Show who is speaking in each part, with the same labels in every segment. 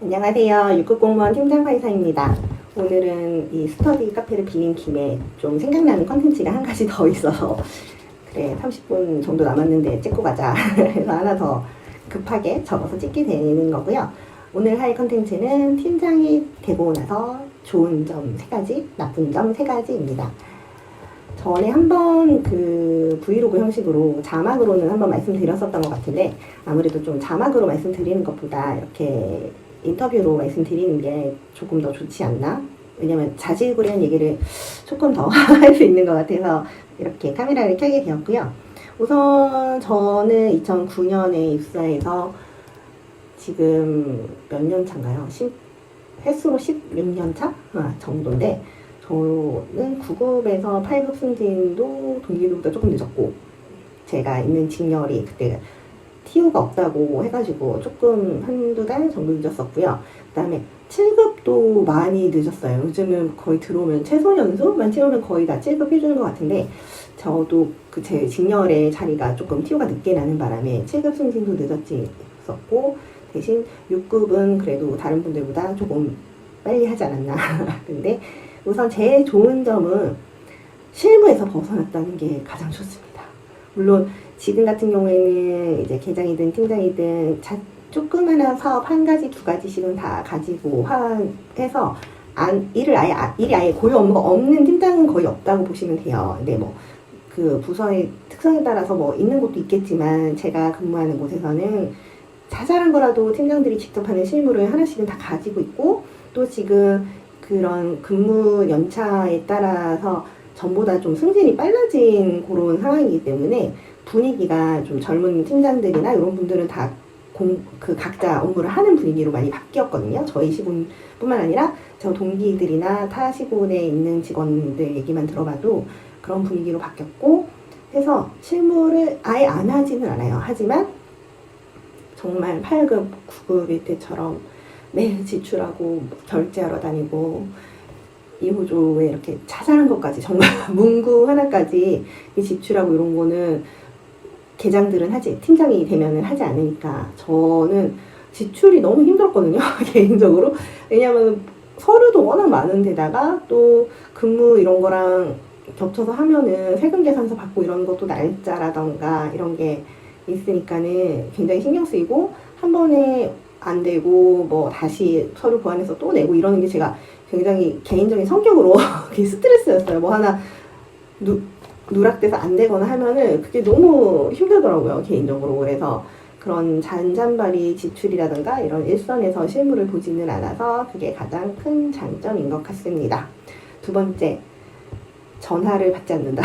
Speaker 1: 안녕하세요. 6급 공무원 팀장 파이사입니다. 오늘은 이 스터디 카페를 빌린 김에 좀 생각나는 컨텐츠가 한 가지 더 있어서 그래 30분 정도 남았는데 찍고 가자 해서 하나 더 급하게 적어서 찍게 되는 거고요. 오늘 할 컨텐츠는 팀장이 되고 나서 좋은 점 3가지, 나쁜 점 3가지입니다. 전에 한번 그 브이로그 형식으로 자막으로는 한번 말씀드렸었던 것 같은데 아무래도 좀 자막으로 말씀드리는 것보다 이렇게 인터뷰로 말씀드리는 게 조금 더 좋지 않나? 왜냐면 자질구레한 얘기를 조금 더 할 수 있는 것 같아서 이렇게 카메라를 켜게 되었고요. 우선 저는 2009년에 입사해서 지금 몇 년 차인가요? 횟수로 16년 차 정도인데 저는 9급에서 8급 승진도 동기들보다 조금 늦었고 제가 있는 직렬이 그때 TU가 없다고 해가지고 조금 한두 달 정도 늦었었고요. 그 다음에 7급도 많이 늦었어요. 요즘은 거의 들어오면 최소 연수만 채우면 거의 다 7급 해주는 것 같은데 저도 그 제 직렬의 자리가 조금 TU가 늦게 나는 바람에 7급 승진도 늦었었고 대신 6급은 그래도 다른 분들보다 조금 빨리 하지 않았나. 근데 우선 제일 좋은 점은 실무에서 벗어났다는 게 가장 좋습니다. 물론 지금 같은 경우에는 이제 계장이든 팀장이든 조그마한 사업 한 가지, 2가지씩은 다 가지고 해서 일이 아예 고유 업무가 없는 팀장은 거의 없다고 보시면 돼요. 근데 뭐 그 부서의 특성에 따라서 뭐 있는 곳도 있겠지만 제가 근무하는 곳에서는 자잘한 거라도 팀장들이 직접 하는 실무를 하나씩은 다 가지고 있고 또 지금 그런 근무 연차에 따라서 전보다 좀 승진이 빨라진 그런 상황이기 때문에 분위기가 좀 젊은 팀장들이나 이런 분들은 다 각자 업무를 하는 분위기로 많이 바뀌었거든요. 저희 시군뿐만 아니라 저 동기들이나 타 시군에 있는 직원들 얘기만 들어봐도 그런 분위기로 바뀌었고 해서 실무를 아예 안 하지는 않아요. 하지만 정말 8급, 9급일 때처럼 매일 지출하고 결제하러 다니고 2호조에 이렇게 자잘한 것까지 정말 문구 하나까지 지출하고 이런 거는 계장들은 팀장이 되면은 하지 않으니까 저는 지출이 너무 힘들었거든요. 개인적으로. 왜냐면 서류도 워낙 많은 데다가 또 근무 이런 거랑 겹쳐서 하면은 세금 계산서 받고 이런 것도 날짜라던가 이런 게 있으니까는 굉장히 신경 쓰이고 한 번에 안 되고 뭐 다시 서류 보완해서 또 내고 이러는 게 제가 굉장히 개인적인 성격으로 스트레스였어요. 뭐 하나 누락돼서 안 되거나 하면은 그게 너무 힘들더라고요, 개인적으로. 그래서 그런 잔잔바리 지출이라든가 이런 일선에서 실무를 보지는 않아서 그게 가장 큰 장점인 것 같습니다. 2번째, 전화를 받지 않는다.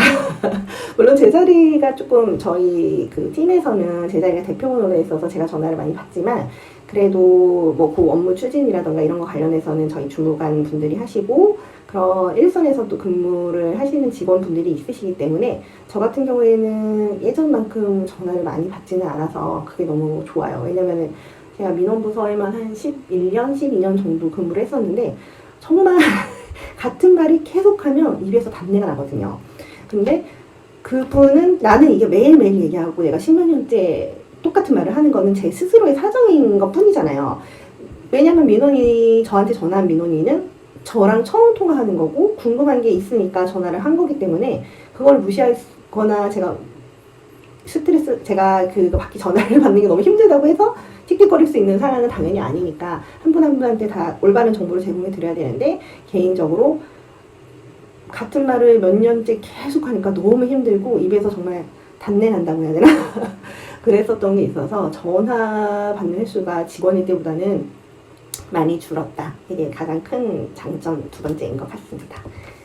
Speaker 1: 물론 제 자리가 조금 저희 그 팀에서는 제 자리가 대표번호로 있어서 제가 전화를 많이 받지만 그래도 뭐 그 업무 추진이라던가 이런 거 관련해서는 저희 주무관 분들이 하시고 그런 일선에서도 근무를 하시는 직원분들이 있으시기 때문에 저 같은 경우에는 예전만큼 전화를 많이 받지는 않아서 그게 너무 좋아요. 왜냐면은 제가 민원부서에만 한 11년, 12년 정도 근무를 했었는데 정말 같은 말이 계속하면 입에서 단내가 나거든요. 근데 그분은 나는 이게 매일매일 얘기하고 내가 10몇 년째 똑같은 말을 하는 거는 제 스스로의 사정인 것 뿐이잖아요. 왜냐면 민원인이 저한테 전화한 민원인은 저랑 처음 통화하는 거고 궁금한 게 있으니까 전화를 한 거기 때문에 그걸 무시하거나 제가 그거 전화를 받는 게 너무 힘들다고 해서 틱틱거릴 수 있는 사람은 당연히 아니니까 한 분 한 분한테 다 올바른 정보를 제공해 드려야 되는데 개인적으로 같은 말을 몇 년째 계속 하니까 너무 힘들고 입에서 정말 단내 난다고 해야 되나? 그랬었던 게 있어서 전화 받는 횟수가 직원일 때보다는 많이 줄었다. 이게 가장 큰 장점 2번째인 것 같습니다.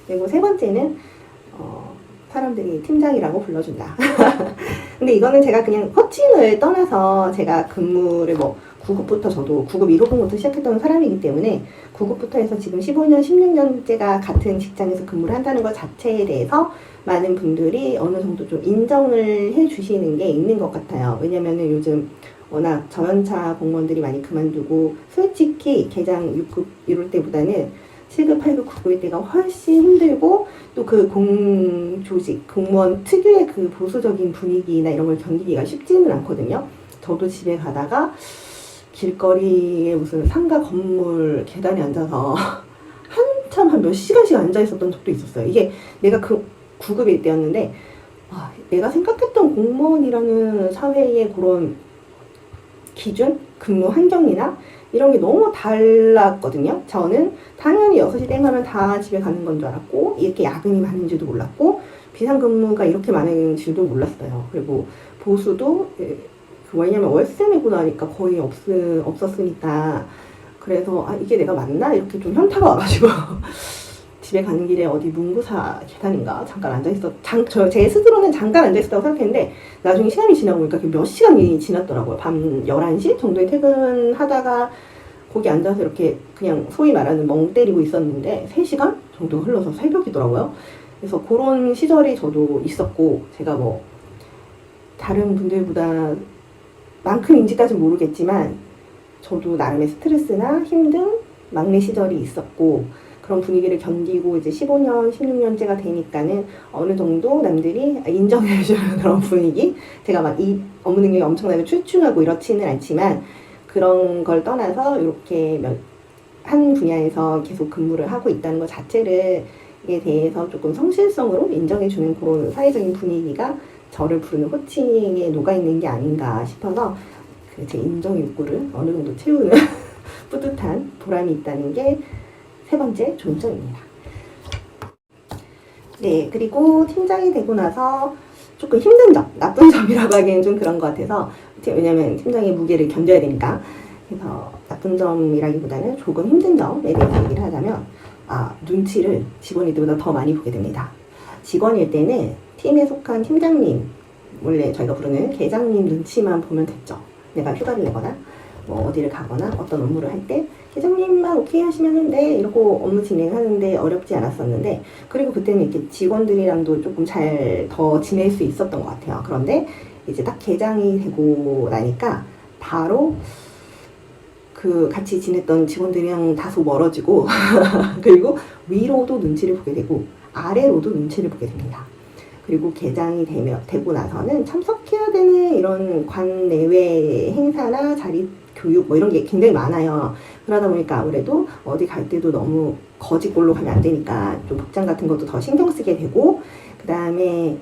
Speaker 1: 그리고 3번째는 사람들이 팀장이라고 불러준다. 근데 이거는 제가 그냥 호칭을 떠나서 제가 근무를 9급부터 저도 9급 1호봉부터 시작했던 사람이기 때문에 9급부터 해서 지금 15년, 16년째가 같은 직장에서 근무를 한다는 것 자체에 대해서 많은 분들이 어느 정도 좀 인정을 해 주시는 게 있는 것 같아요. 왜냐면은 요즘 워낙 저연차 공무원들이 많이 그만두고 솔직히 계장 6급 이럴 때보다는 7급, 8급, 9급일 때가 훨씬 힘들고 또 그 공조직, 공무원 특유의 그 보수적인 분위기나 이런 걸 견디기가 쉽지는 않거든요. 저도 집에 가다가 길거리에 무슨 상가 건물 계단에 앉아서 한참 한 몇 시간씩 앉아 있었던 적도 있었어요. 이게 내가 그 9급일 때였는데 내가 생각했던 공무원이라는 사회의 그런 기준, 근무 환경이나 이런 게 너무 달랐거든요. 저는 당연히 6시 땡 하면 다 집에 가는 건 줄 알았고, 이렇게 야근이 많은지도 몰랐고, 비상근무가 이렇게 많은 줄도 몰랐어요. 그리고 보수도 왜냐면 월세 내고 나니까 거의 없었으니까, 그래서 이게 내가 맞나? 이렇게 좀 현타가 와가지고 집에 가는 길에 어디 문구사 계단인가 잠깐 앉아있었, 제 스스로는 잠깐 앉아있었다고 생각했는데 나중에 시간이 지나고 보니까 몇 시간이 지났더라고요. 밤 11시 정도에 퇴근하다가 거기 앉아서 이렇게 그냥 소위 말하는 멍 때리고 있었는데 3시간 정도 흘러서 새벽이더라고요. 그래서 그런 시절이 저도 있었고, 제가 뭐 다른 분들보다 만큼인지까지는 모르겠지만 저도 나름의 스트레스나 힘든 막내 시절이 있었고, 그런 분위기를 견디고 이제 15년, 16년째가 되니까는 어느 정도 남들이 인정해주는 그런 분위기? 제가 막 이 업무 능력이 엄청나게 출중하고 이렇지는 않지만 그런 걸 떠나서 이렇게 한 분야에서 계속 근무를 하고 있다는 것 자체를 에 대해서 조금 성실성으로 인정해주는 그런 사회적인 분위기가 저를 부르는 호칭에 녹아있는 게 아닌가 싶어서 제 인정 욕구를 어느 정도 채우는 뿌듯한 보람이 있다는 게 3번째 존점입니다. 네, 그리고 팀장이 되고 나서 조금 힘든 점, 나쁜 점이라고 하기엔 좀 그런 것 같아서, 왜냐면 팀장의 무게를 견뎌야 되니까. 그래서 나쁜 점이라기보다는 조금 힘든 점에 대해서 얘기를 하자면, 눈치를 직원일 때보다 더 많이 보게 됩니다. 직원일 때는 팀에 속한 팀장님, 원래 저희가 부르는 계장님 눈치만 보면 됐죠. 내가 휴가를 내거나 뭐 어디를 가거나 어떤 업무를 할 때 계장님만 오케이 하시면 돼 이러고 업무 진행하는데 어렵지 않았었는데, 그리고 그때는 이렇게 직원들이랑도 조금 잘 더 지낼 수 있었던 것 같아요. 그런데 이제 딱 계장이 되고 나니까 바로 그 같이 지냈던 직원들이랑 다소 멀어지고 그리고 위로도 눈치를 보게 되고 아래로도 눈치를 보게 됩니다. 그리고 계장이 되고 나서는 참석해야 되는 이런 관내외 행사나 자리 교육 뭐 이런 게 굉장히 많아요. 그러다 보니까 아무래도 어디 갈 때도 너무 거지꼴로 가면 안 되니까 좀 복장 같은 것도 더 신경 쓰게 되고, 그 다음에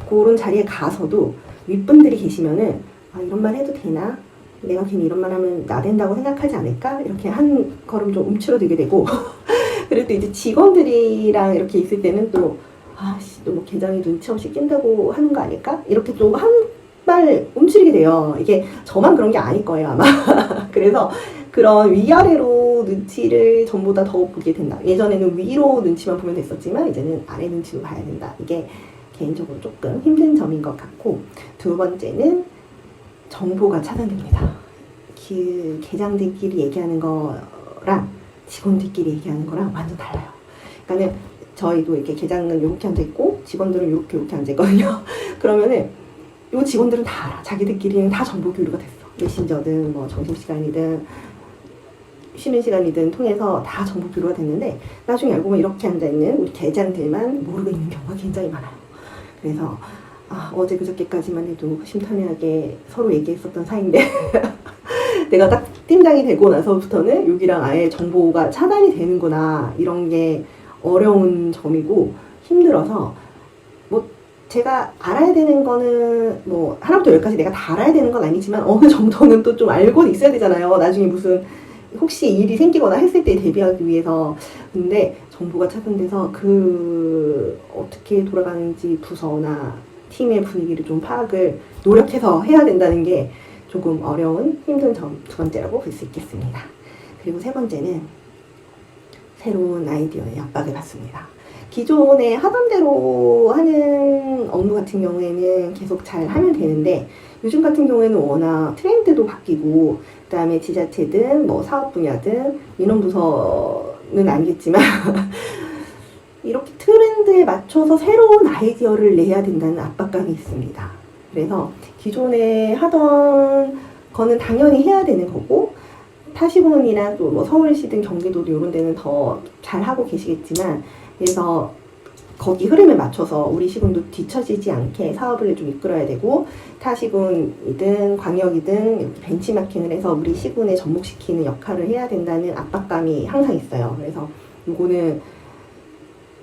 Speaker 1: 그런 자리에 가서도 윗분들이 계시면은 이런 말 해도 되나? 내가 괜히 이런 말 하면 나댄다고 생각하지 않을까? 이렇게 한 걸음 좀 움츠러들게 되고 그리고 또 이제 직원들이랑 이렇게 있을 때는 또 또 뭐 계장이 눈치 없이 낀다고 하는 거 아닐까? 이렇게 좀 한 발 움츠리게 돼요. 이게 저만 그런 게 아닐 거예요, 아마. 그래서 그런 위아래로 눈치를 전보다 더 보게 된다. 예전에는 위로 눈치만 보면 됐었지만 이제는 아래 눈치도 봐야 된다. 이게 개인적으로 조금 힘든 점인 것 같고, 2번째는 정보가 차단됩니다. 계장들끼리 얘기하는 거랑 직원들끼리 얘기하는 거랑 완전 달라요. 그러니까는 저희도 이렇게 계장은 이렇게 앉아있고 직원들은 이렇게 앉아있거든요. 그러면은 요 직원들은 다 알아. 자기들끼리는 다 정보 교류가 됐어. 메신저든 뭐 점심시간이든 쉬는 시간이든 통해서 다 정보 교류가 됐는데, 나중에 알고 보면 이렇게 앉아있는 우리 계장들만 모르고 있는 경우가 굉장히 많아요. 그래서 어제 그저께까지만 해도 심탄회하게 서로 얘기했었던 사이인데 내가 딱 팀장이 되고 나서부터는 여기랑 아예 정보가 차단이 되는구나, 이런 게 어려운 점이고 힘들어서, 뭐 제가 알아야 되는 거는 뭐 하나부터 열까지 내가 다 알아야 되는 건 아니지만 어느 정도는 또 좀 알고 있어야 되잖아요. 나중에 무슨 혹시 일이 생기거나 했을 때 대비하기 위해서. 근데 정보가 차단돼서 어떻게 돌아가는지 부서나 팀의 분위기를 좀 파악을 노력해서 해야 된다는 게 조금 어려운 힘든 점 2번째라고 볼 수 있겠습니다. 그리고 3번째는 새로운 아이디어에 압박을 받습니다. 기존에 하던 대로 하는 업무 같은 경우에는 계속 잘 하면 되는데, 요즘 같은 경우에는 워낙 트렌드도 바뀌고, 그 다음에 지자체든 뭐 사업 분야든 민원부서는 아니겠지만 이렇게 트렌드에 맞춰서 새로운 아이디어를 내야 된다는 압박감이 있습니다. 그래서 기존에 하던 거는 당연히 해야 되는 거고, 타시군이나 또 뭐 서울시든 경기도도 이런 데는 더 잘하고 계시겠지만, 그래서 거기 흐름에 맞춰서 우리 시군도 뒤처지지 않게 사업을 좀 이끌어야 되고, 타 시군이든 광역이든 이렇게 벤치마킹을 해서 우리 시군에 접목시키는 역할을 해야 된다는 압박감이 항상 있어요. 그래서 이거는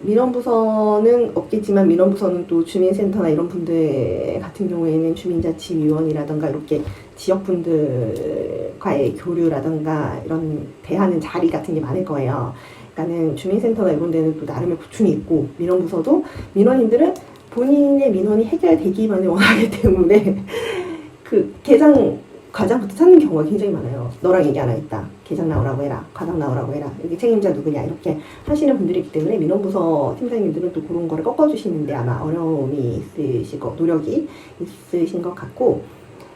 Speaker 1: 민원부서는 없겠지만, 민원부서는 또 주민센터나 이런 분들 같은 경우에는 주민자치위원이라던가 이렇게 지역분들과의 교류라던가 이런 대하는 자리 같은 게 많을 거예요. 그러니까는 주민센터나 이런 데는 또 나름의 고충이 있고, 민원부서도 민원인들은 본인의 민원이 해결되기만을 원하기 때문에 그 과장부터 찾는 경우가 굉장히 많아요. 너랑 얘기 안 하겠다. 계장 나오라고 해라. 과장 나오라고 해라. 여기 책임자 누구냐. 이렇게 하시는 분들이기 때문에 민원부서 팀장님들은 또 그런 거를 꺾어주시는데 아마 어려움이 있으시고 노력이 있으신 것 같고,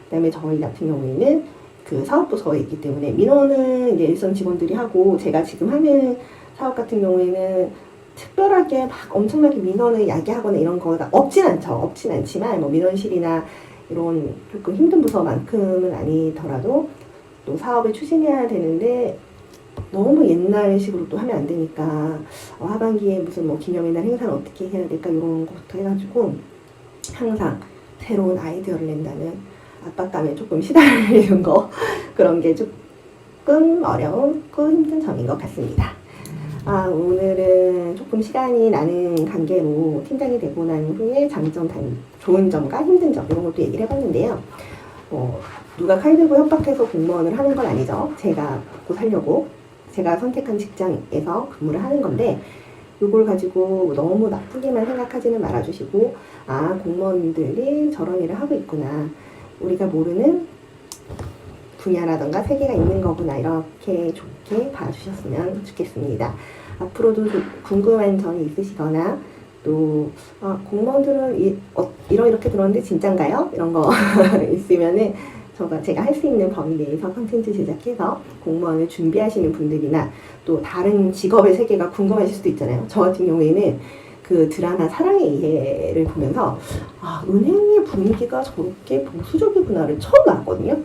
Speaker 1: 그 다음에 저희 같은 경우에는 그 사업부서에 있기 때문에 민원은 이제 일선 직원들이 하고, 제가 지금 하는 사업 같은 경우에는 특별하게 막 엄청나게 민원을 야기하거나 이런 거가 없진 않죠. 없진 않지만 뭐 민원실이나 이런 조금 힘든 부서만큼은 아니더라도 또 사업을 추진해야 되는데 너무 옛날식으로 또 하면 안 되니까 하반기에 무슨 뭐 기념일날 행사를 어떻게 해야 될까 이런 것부터 해가지고 항상 새로운 아이디어를 낸다는 압박감에 조금 시달리는 거, 그런 게 조금 어렵고 힘든 점인 것 같습니다. 오늘은 조금 시간이 나는 관계로 팀장이 되고 난 후에 장점, 좋은 점과 힘든 점 이런 것도 얘기를 해봤는데요. 누가 칼 들고 협박해서 공무원을 하는 건 아니죠. 제가 먹고 살려고 제가 선택한 직장에서 근무를 하는 건데, 이걸 가지고 너무 나쁘게만 생각하지는 말아주시고, 공무원들이 저런 일을 하고 있구나, 우리가 모르는 분야라던가 세계가 있는 거구나, 이렇게 좋게 봐주셨으면 좋겠습니다. 앞으로도 궁금한 점이 있으시거나 또 공무원들은 이렇게 들었는데 진짠가요? 이런 거 있으면은 제가 할 수 있는 범위 내에서 콘텐츠 제작해서 공무원을 준비하시는 분들이나 또 다른 직업의 세계가 궁금하실 수도 있잖아요. 저 같은 경우에는 그 드라마 사랑의 이해를 보면서 은행의 분위기가 저렇게 보수적이구나를 처음 알았거든요.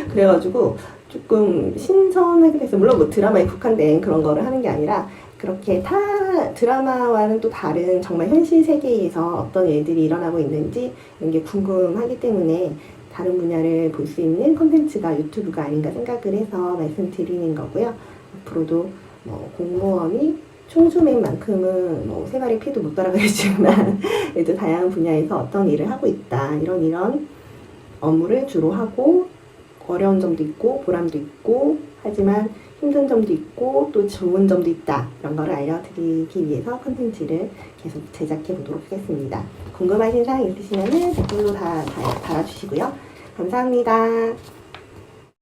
Speaker 1: 그래가지고 조금 신선하게 됐어요. 물론 뭐 드라마에 국한된 그런 거를 하는 게 아니라, 그렇게 드라마와는 또 다른 정말 현실 세계에서 어떤 일들이 일어나고 있는지 이런 게 궁금하기 때문에 다른 분야를 볼 수 있는 콘텐츠가 유튜브가 아닌가 생각을 해서 말씀드리는 거고요. 앞으로도 뭐 공무원이 총수맨 만큼은 뭐 세 마리 피도 못 따라가겠지만 그래도 다양한 분야에서 어떤 일을 하고 있다, 이런 업무를 주로 하고, 어려운 점도 있고 보람도 있고 하지만 힘든 점도 있고 또 좋은 점도 있다, 이런 거를 알려드리기 위해서 콘텐츠를 계속 제작해 보도록 하겠습니다. 궁금하신 사항 있으시면 댓글로 다 달아주시고요. 감사합니다.